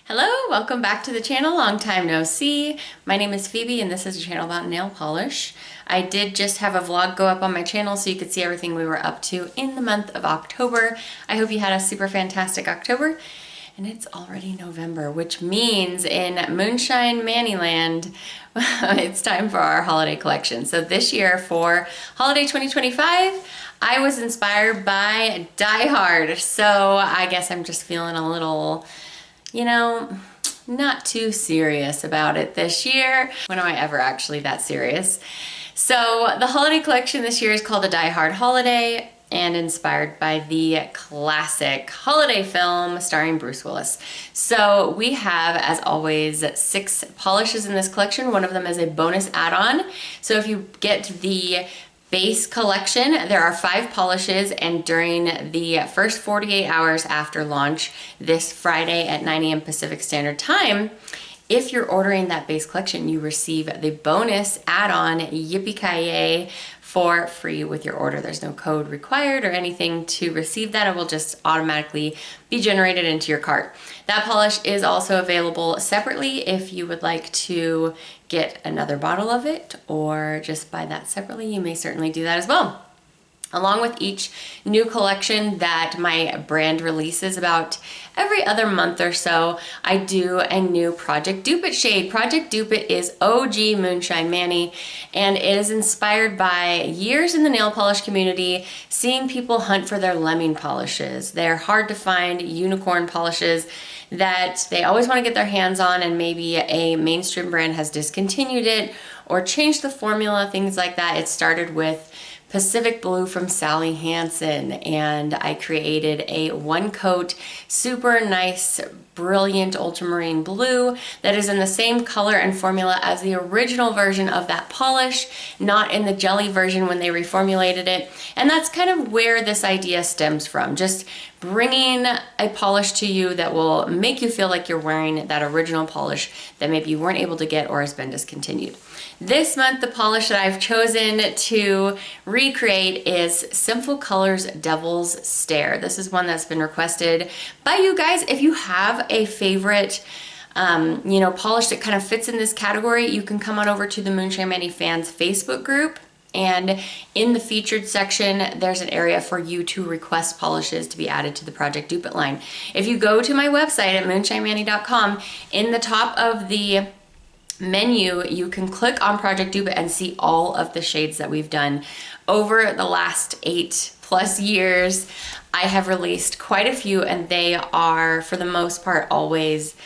Hello, welcome back to the channel. Long time no see. My name is Phoebe and this is a channel about nail polish. I did just have a vlog go up on my channel so you could see everything we were up to in the month of October. I hope you had a super fantastic October. And it's already November, which means in Moonshine Mannyland, it's time for our holiday collection. So this year for holiday 2025, I was inspired by Die Hard. So I guess I'm just feeling a little, not too serious about it this year. When am I ever actually that serious? So the holiday collection this year is called the Die Hard Holiday and inspired by the classic holiday film starring Bruce Willis. So we have, as always, 6 polishes in this collection. One of them is a bonus add-on. So if you get the base collection, there are 5 polishes, and during the first 48 hours after launch this Friday at 9 a.m. Pacific Standard Time, if you're ordering that base collection, you receive the bonus add-on Yipee-Ki-Yay for free with your order. There's no code required or anything to receive that. It will just automatically be generated into your cart. That polish is also available separately if you would like to get another bottle of it or just buy that separately. You may certainly do that as well. Along with each new collection that my brand releases about every other month or so, I do a new Project Dupe It shade. Project Dupe It is OG Moonshine Manny, and it is inspired by years in the nail polish community, seeing people hunt for their lemming polishes. They're hard to find unicorn polishes that they always want to get their hands on, and maybe a mainstream brand has discontinued it or changed the formula, things like that. It started with Pacific Blue from Sally Hansen, and I created a 1-coat, super nice, brilliant ultramarine blue that is in the same color and formula as the original version of that polish, not in the jelly version when they reformulated it. And that's kind of where this idea stems from, just bringing a polish to you that will make you feel like you're wearing that original polish that maybe you weren't able to get or has been discontinued. This month, the polish that I've chosen to recreate is Simple Colors Devil's Stare. This is one that's been requested by you guys. If you have a favorite polish that kind of fits in this category, you can come on over to the Moonshine Manny Fans Facebook group. And in the featured section, there's an area for you to request polishes to be added to the Project Dupe It line. If you go to my website at moonshinemanny.com, in the top of the menu, you can click on Project Dupe It and see all of the shades that we've done over the last 8+ years. I have released quite a few, and they are, for the most part, always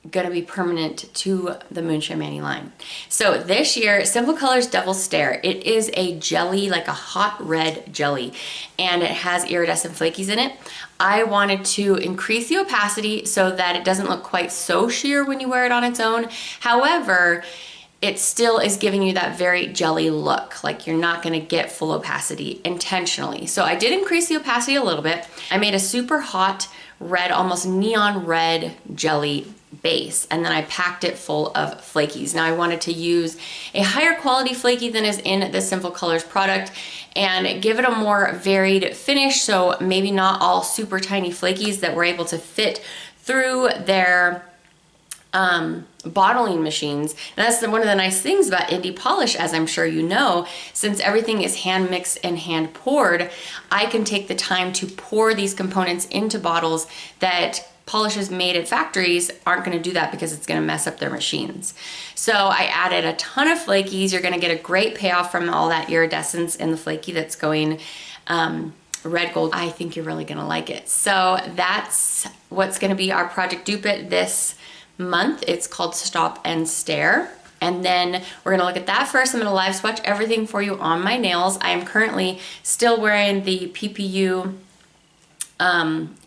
gonna be permanent to the Moonshine Manny line. So this year, Simple Colors Devil's Stare. It is a jelly, like a hot red jelly, and it has iridescent flakies in it. I wanted to increase the opacity so that it doesn't look quite so sheer when you wear it on its own. However, it still is giving you that very jelly look, like you're not gonna get full opacity intentionally. So I did increase the opacity a little bit. I made a super hot red, almost neon red jelly base, and then I packed it full of flakies. Now I wanted to use a higher quality flaky than is in the Simple Colors product and give it a more varied finish, so maybe not all super tiny flakies that were able to fit through their bottling machines. And that's one of the nice things about indie polish, as I'm sure you know, since everything is hand mixed and hand poured, I can take the time to pour these components into bottles that polishes made at factories aren't going to do that because it's going to mess up their machines. So I added a ton of flakies. You're going to get a great payoff from all that iridescence in the flaky that's going red gold. I think you're really going to like it. So that's what's going to be our Project Dupe It this month. It's called Stop and Stare. And then we're gonna look at that first. I'm gonna live swatch everything for you on my nails. I am currently still wearing the PPU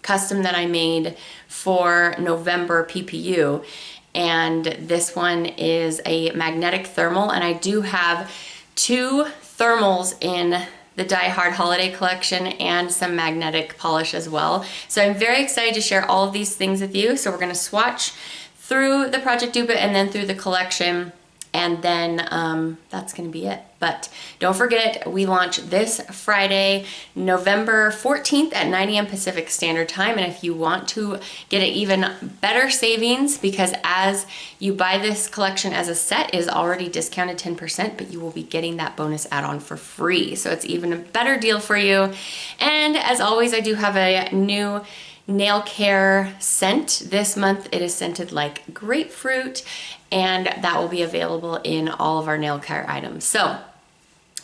custom that I made for November PPU. And this one is a magnetic thermal, and I do have 2 thermals in the Die Hard Holiday Collection and some magnetic polish as well. So I'm very excited to share all of these things with you. So we're gonna swatch through the Project Dupe It and then through the collection And then that's gonna be it. But don't forget, we launch this Friday, November 14th at 9 a.m. Pacific Standard Time. And if you want to get an even better savings, because as you buy this collection as a set, it is already discounted 10%, but you will be getting that bonus add-on for free. So it's even a better deal for you. And as always, I do have a new nail care scent. This month it is scented like grapefruit, and that will be available in all of our nail care items. So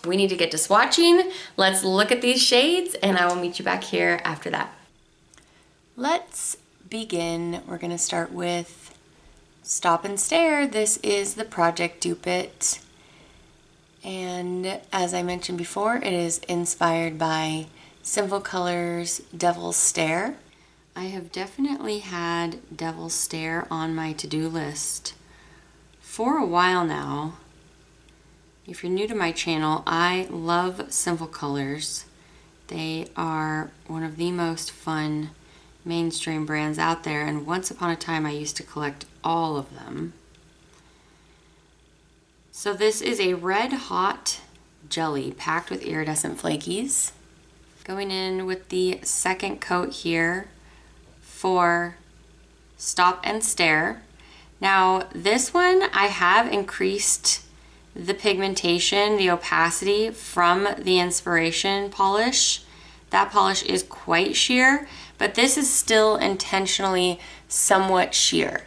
we need to get to swatching. Let's look at these shades and I will meet you back here after that. Let's begin. We're gonna start with Stop and Stare. This is the Project Dupe It. And as I mentioned before, it is inspired by Simple Colors' Devil's Stare. I have definitely had Devil's Stare on my to-do list for a while now. If you're new to my channel, I love Simple Colors. They are one of the most fun mainstream brands out there, and once upon a time I used to collect all of them. So this is a red hot jelly packed with iridescent flakies. Going in with the second coat here for Stop and Stare. Now this one I have increased the pigmentation, the opacity from the Inspiration polish. That polish is quite sheer, but this is still intentionally somewhat sheer.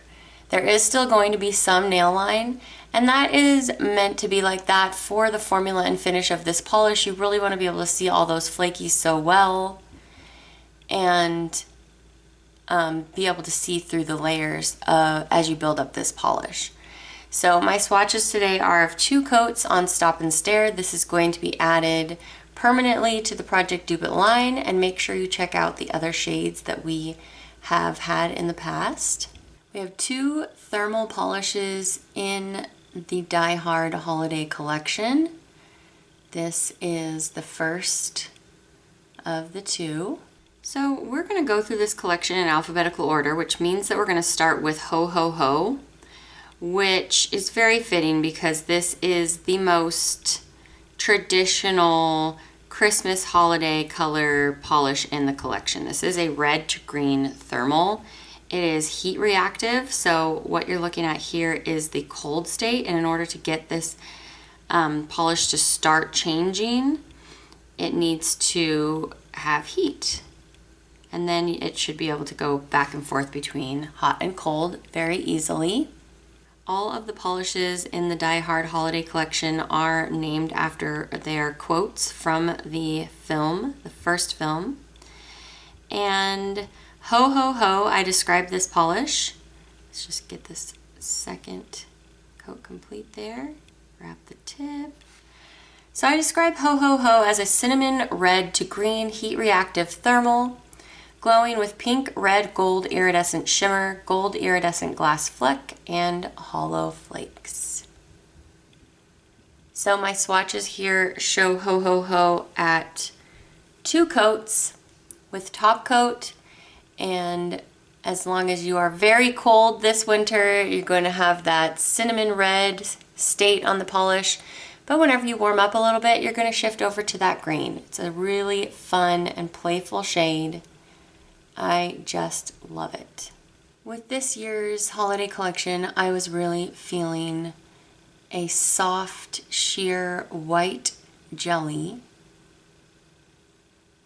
There is still going to be some nail line, and that is meant to be like that for the formula and finish of this polish. You really want to be able to see all those flakies so well and be able to see through the layers as you build up this polish. So my swatches today are of 2 coats on Stop and Stare. This is going to be added permanently to the Project Dupe It line, and make sure you check out the other shades that we have had in the past. We have 2 thermal polishes in the Die Hard Holiday Collection. This is the first of the 2. So we're going to go through this collection in alphabetical order, which means that we're going to start with Ho Ho Ho, which is very fitting because this is the most traditional Christmas holiday color polish in the collection. This is a red to green thermal. It is heat reactive, so what you're looking at here is the cold state, and in order to get this polish to start changing, it needs to have heat. And then it should be able to go back and forth between hot and cold very easily. All of the polishes in the Die Hard Holiday Collection are named after their quotes from the film, the first film. And Ho Ho Ho, I described this polish. Let's just get this second coat complete there. Wrap the tip. So I describe Ho Ho Ho as a cinnamon red to green heat reactive thermal, glowing with pink, red, gold iridescent shimmer, gold iridescent glass fleck, and hollow flakes. So my swatches here show Ho Ho Ho at 2 coats with top coat, and as long as you are very cold this winter, you're going to have that cinnamon red state on the polish. But whenever you warm up a little bit, you're going to shift over to that green. It's a really fun and playful shade. I just love it. With this year's holiday collection, I was really feeling a soft, sheer white jelly.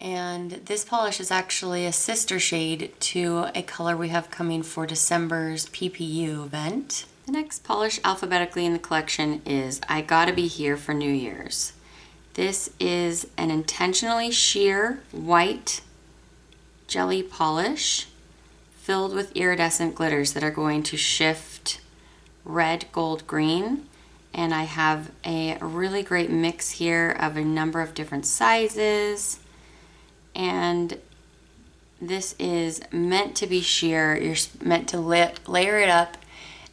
And this polish is actually a sister shade to a color we have coming for December's PPU event. The next polish alphabetically in the collection is I Gotta Be Here for New Year's. This is an intentionally sheer white jelly polish filled with iridescent glitters that are going to shift red, gold, green. And I have a really great mix here of a number of different sizes. And this is meant to be sheer. You're meant to layer it up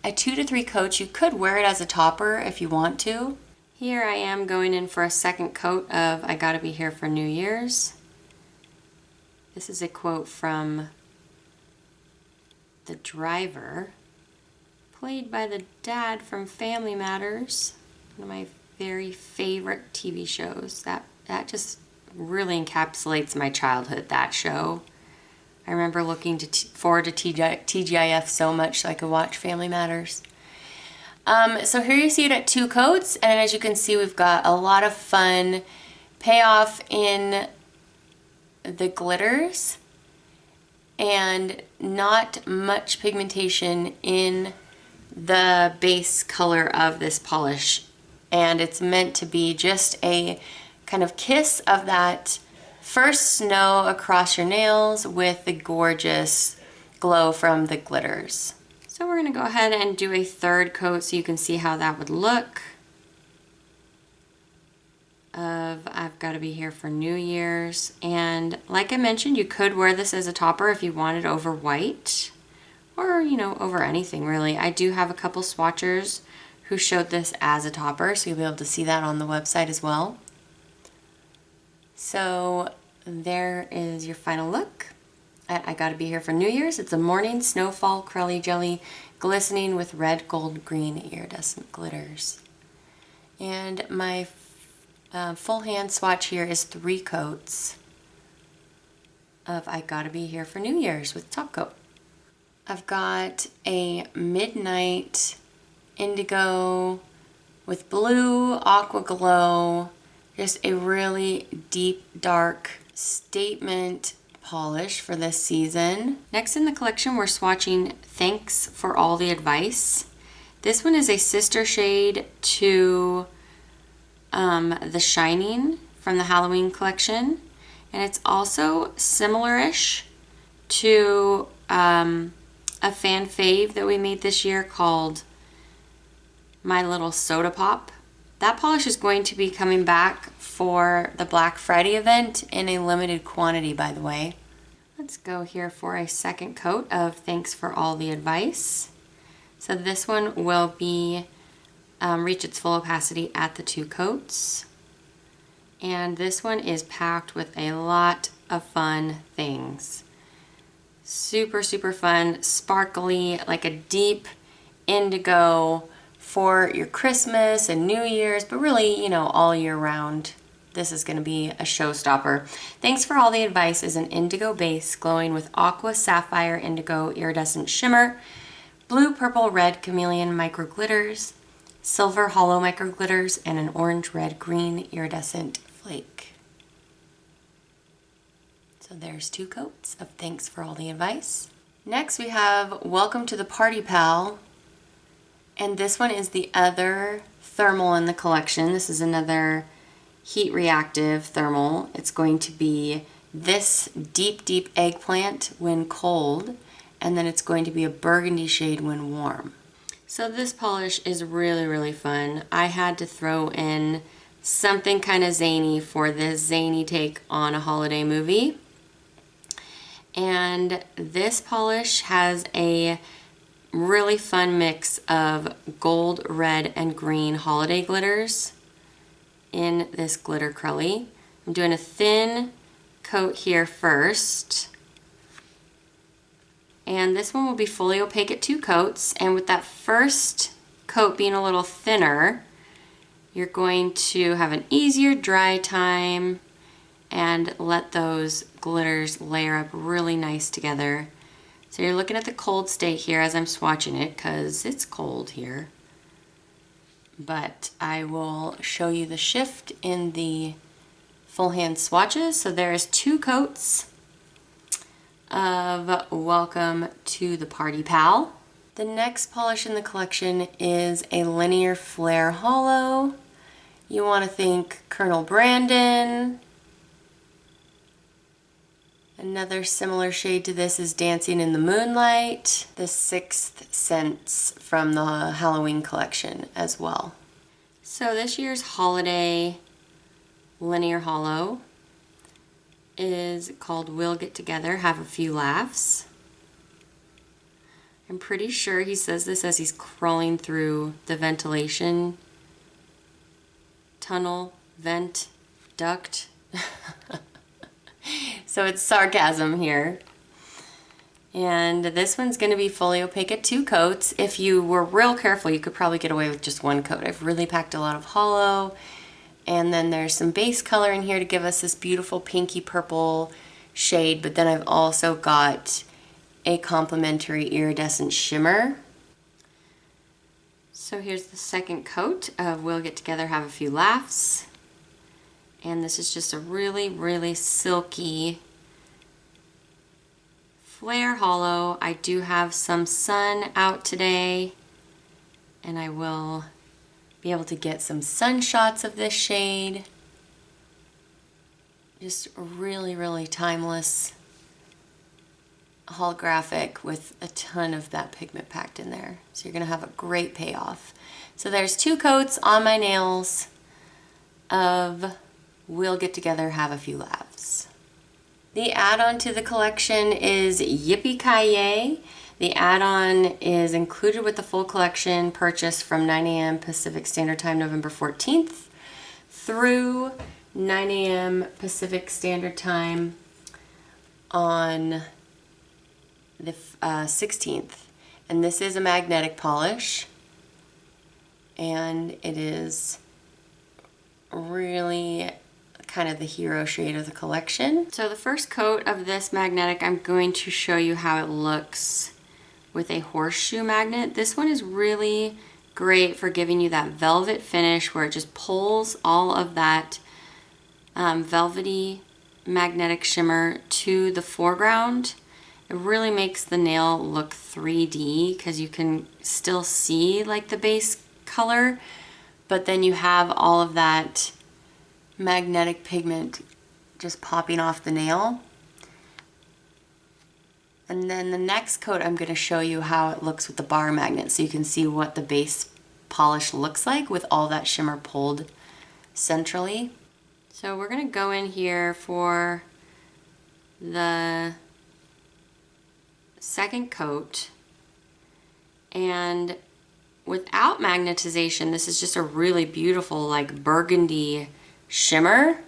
at 2 to 3 coats. You could wear it as a topper if you want to. Here I am going in for a second coat of I Gotta Be Here for New Year's. This is a quote from the driver. played by the dad from Family Matters, one of my very favorite TV shows. That just really encapsulates my childhood, that show. I remember looking forward to TGIF so much so I could watch Family Matters. So here you see it at 2 coats, and as you can see, we've got a lot of fun payoff in the glitters and not much pigmentation in the base color of this polish. And it's meant to be just a kind of kiss of that first snow across your nails with the gorgeous glow from the glitters. So we're going to go ahead and do a 3rd coat so you can see how that would look. I've Got to Be Here for New Year's. And like I mentioned, you could wear this as a topper if you wanted over white, or you know, over anything really. I do have a couple swatchers who showed this as a topper, so you'll be able to see that on the website as well. So there is your final look at I Gotta Be Here for New Year's. It's a morning snowfall crelly jelly glistening with red, gold, green iridescent glitters. And my full hand swatch here is 3 coats of I Gotta Be Here for New Year's with top coat. I've got a midnight indigo with blue aqua glow, just a really deep dark statement polish for this season. Next in the collection, we're swatching Thanks for All the Advice. This one is a sister shade to The Shining from the Halloween collection, and it's also similar-ish to a fan fave that we made this year called My Little Soda Pop. That polish is going to be coming back for the Black Friday event in a limited quantity, by the way. Let's go here for a 2nd coat of Thanks for All the Advice. So this one will be reach its full opacity at the 2 coats. And this one is packed with a lot of fun things. Super, super fun, sparkly, like a deep indigo for your Christmas and New Year's, but really, you know, all year round. This is going to be a showstopper. Thanks for All the Advice is an indigo base glowing with aqua sapphire indigo iridescent shimmer, blue, purple, red chameleon micro glitters, silver hollow micro glitters, and an orange, red, green iridescent flake. So there's 2 coats of Thanks for All the Advice. Next we have Welcome to the Party Pal, and this one is the other thermal in the collection. This is another heat reactive thermal. It's going to be this deep, deep eggplant when cold, and then it's going to be a burgundy shade when warm. So this polish is really, really fun. I had to throw in something kind of zany for this zany take on a holiday movie. And this polish has a really fun mix of gold, red, and green holiday glitters in this glitter crelly. I'm doing a thin coat here first. And this one will be fully opaque at 2 coats. And with that first coat being a little thinner, you're going to have an easier dry time and let those glitters layer up really nice together. So you're looking at the cold state here as I'm swatching it because it's cold here. But I will show you the shift in the full hand swatches. So there's 2 coats of Welcome to the Party Pal. The next polish in the collection is a Linear Flare Hollow. You want to think Colonel Brandon. Another similar shade to this is Dancing in the Moonlight. The 6th Sense from the Halloween collection as well. So this year's holiday Linear Hollow is called We'll Get Together, Have a Few Laughs. I'm pretty sure he says this as he's crawling through the ventilation tunnel, vent, duct. So it's sarcasm here. And this one's gonna be fully opaque at 2 coats. If you were real careful, you could probably get away with just 1 coat. I've really packed a lot of holo. And then there's some base color in here to give us this beautiful pinky purple shade, but then I've also got a complementary iridescent shimmer. So here's the second coat of We'll Get Together, Have a Few Laughs. And this is just a really, really silky flare holo. I do have some sun out today, and I will be able to get some sun shots of this shade. Just really, really timeless, holographic with a ton of that pigment packed in there. So you're gonna have a great payoff. So there's 2 coats on my nails of We'll Get Together, Have a Few Laughs. The add-on to the collection is Yipee-Ki-Yay. The add-on is included with the full collection purchase from 9 a.m. Pacific Standard Time, November 14th through 9 a.m. Pacific Standard Time on the 16th. And this is a magnetic polish, and it is really kind of the hero shade of the collection. So the first coat of this magnetic, I'm going to show you how it looks with a horseshoe magnet. This one is really great for giving you that velvet finish where it just pulls all of that velvety magnetic shimmer to the foreground. It really makes the nail look 3D because you can still see like the base color, but then you have all of that magnetic pigment just popping off the nail. And then the next coat, I'm going to show you how it looks with the bar magnet so you can see what the base polish looks like with all that shimmer pulled centrally. So we're going to go in here for the second coat, and without magnetization, this is just a really beautiful like burgundy shimmer.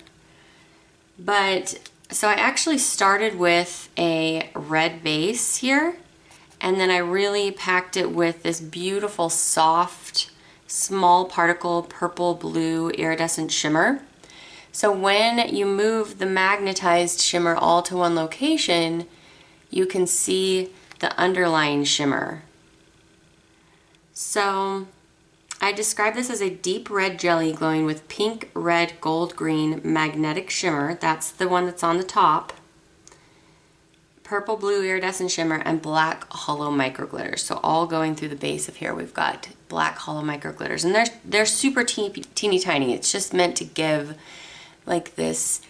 But so I actually started with a red base here, and then I really packed it with this beautiful soft small particle purple blue iridescent shimmer. So when you move the magnetized shimmer all to one location, you can see the underlying shimmer. So I describe this as a deep red jelly glowing with pink, red, gold, green magnetic shimmer. That's the one that's on the top. Purple, blue iridescent shimmer, and black hollow micro glitters. So all going through the base of here, we've got black hollow micro glitters, and they're super teeny tiny. It's just meant to give like this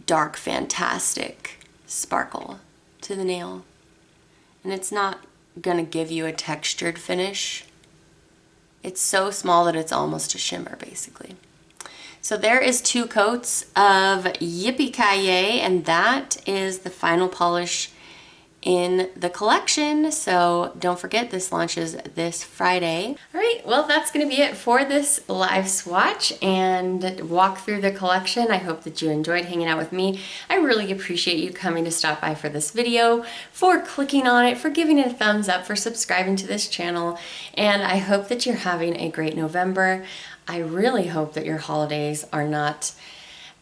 dark, fantastic sparkle to the nail. And it's not gonna give you a textured finish. It's so small that it's almost a shimmer, basically. So there is 2 coats of Yipee-Ki-Yay, and that is the final polish in the collection. So don't forget, this launches this Friday. All right, well, that's gonna be it for this live swatch and walk through the collection. I hope that you enjoyed hanging out with me. I really appreciate you coming to stop by for this video, for clicking on it, for giving it a thumbs up, for subscribing to this channel, and I hope that you're having a great November. I really hope that your holidays are not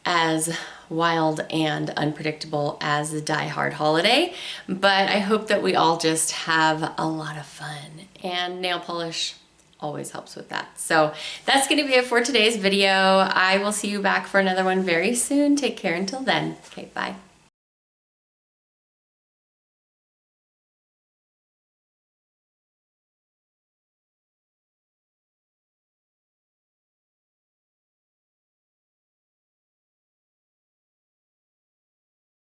as wild and unpredictable as the Die Hard holiday, but I hope that we all just have a lot of fun, and nail polish always helps with that. So that's going to be it for today's video. I will see you back for another one very soon. Take care until then. Okay, bye.